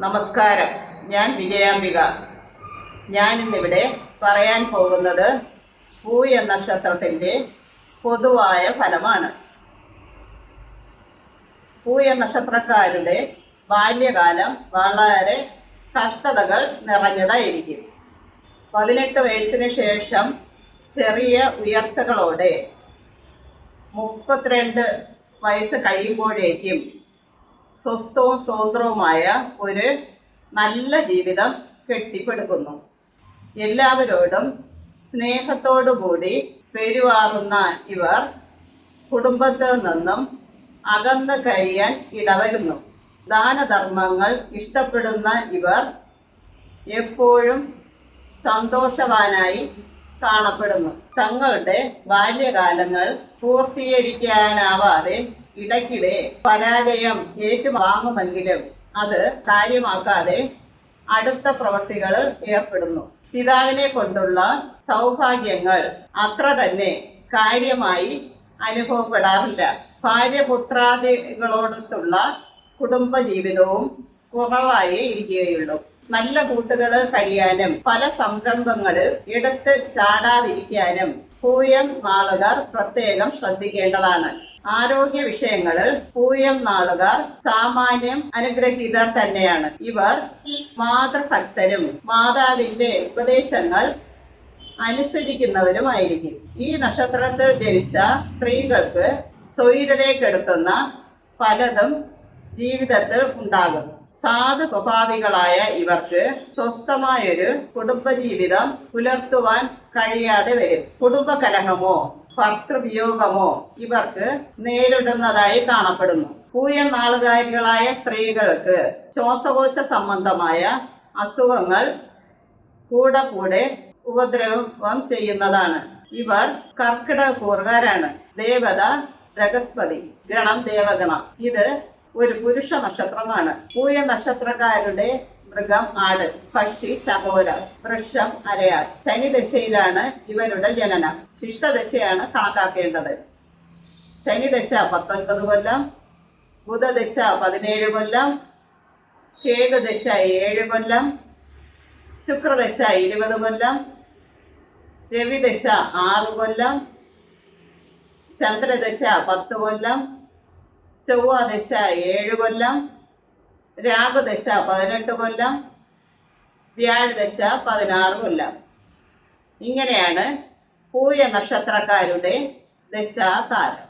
നമസ്കാരം, ഞാൻ വിജയാംബിക. ഞാനിന്നിവിടെ പറയാൻ പോകുന്നത് പൂയ നക്ഷത്രത്തിൻ്റെ പൊതുവായ ഫലമാണ്. പൂയ നക്ഷത്രക്കാരുടെ ബാല്യകാലം വളരെ കഷ്ടതകൾ നിറഞ്ഞതായിരിക്കും. 18 വയസ്സിന് ശേഷം ചെറിയ ഉയർച്ചകളോടെ 32 വയസ്സ് കഴിയുമ്പോഴേക്കും സ്വസ്ഥവും സ്വതന്ത്രവുമായ ഒരു നല്ല ജീവിതം കെട്ടിപ്പടുക്കുന്നു. എല്ലാവരോടും സ്നേഹത്തോടുകൂടി പെരുമാറുന്ന ഇവർ കുടുംബത്തിൽ നിന്നും അകന്നു കഴിയാൻ ഇടവരുന്നു. ദാനധർമ്മങ്ങൾ ഇഷ്ടപ്പെടുന്ന ഇവർ എപ്പോഴും സന്തോഷവാനായി കാണപ്പെടുന്നു. തങ്ങളുടെ ബാല്യകാലങ്ങൾ പൂർത്തീകരിക്കാനാവാതെ ഇടയ്ക്കിടെ പരാജയം ഏറ്റുവാങ്ങുമെങ്കിലും അത് കാര്യമാക്കാതെ അടുത്ത പ്രവൃത്തികളിൽ ഏർപ്പെടുന്നു. പിതാവിനെ കൊണ്ടുള്ള സൗഭാഗ്യങ്ങൾ അത്ര തന്നെ കാര്യമായി അനുഭവപ്പെടാറില്ല. ഭാര്യപുത്രാദികളോടൊത്തുള്ള കുടുംബജീവിതവും കുറവായേ ഇരിക്കുകയുള്ളൂ. നല്ല കൂട്ടുകളിൽ കഴിയാനും പല സംരംഭങ്ങളിൽ എടുത്ത് ചാടാതിരിക്കാനും പൂയം നാളുകാർ പ്രത്യേകം ശ്രദ്ധിക്കേണ്ടതാണ്. ആരോഗ്യ വിഷയങ്ങളിൽ പൂയം നാളുകാർ സാമാന്യം അനുഗ്രഹീതർ തന്നെയാണ്. ഇവർ മാതൃഭക്തരും മാതാവിന്റെ ഉപദേശങ്ങൾ അനുസരിക്കുന്നവരുമായിരിക്കും. ഈ നക്ഷത്രത്തിൽ ജനിച്ച സ്ത്രീകൾക്ക് സ്വൈരതയെക്കെടുത്തുന്ന പലതും ജീവിതത്തിൽ ഉണ്ടാകും. സാധു സ്വഭാവികളായ ഇവർക്ക് സ്വസ്ഥമായൊരു കുടുംബജീവിതം പുലർത്തുവാൻ കഴിയാതെ വരും. കുടുംബകലഹമോ ഭർത്തൃവിയോഗമോ ഇവർക്ക് നേരിടുന്നതായി കാണപ്പെടുന്നു. പൂയം നാളുകാരികളായ സ്ത്രീകൾക്ക് ശ്വാസകോശ സംബന്ധമായ അസുഖങ്ങൾ കൂടെ ഉപദ്രവം ചെയ്യുന്നതാണ്. ഇവർ കർക്കിടകൂറുകാരാണ്. ദേവത ബൃഹസ്പതി, ഗണം ദേവഗണം. ഇത് ഒരു പുരുഷ നക്ഷത്രമാണ്. പൂയ നക്ഷത്രക്കാരുടെ മൃഗം ആട്, പക്ഷി ചകോര, വൃക്ഷം അരയാൽ. ശനിദശയിലാണ് ഇവരുടെ ജനനം. ശിഷ്ടദശയാണ് കണക്കാക്കേണ്ടത്. ശനിദശ 19 കൊല്ലം, ബുധദശ 17 കൊല്ലം, കേതുദശ 7 കൊല്ലം, ശുക്രദശ 20 കൊല്ലം, രവിദശ 6 കൊല്ലം, ചന്ദ്രദശ 10 കൊല്ലം, ചൊവ്വാദശ 7 കൊല്ലം, രാഹുദശ 18 കൊല്ലം, വ്യാഴദശ 16 കൊല്ലം. ഇങ്ങനെയാണ് പൂയ നക്ഷത്രക്കാരുടെ ദശാകാലം.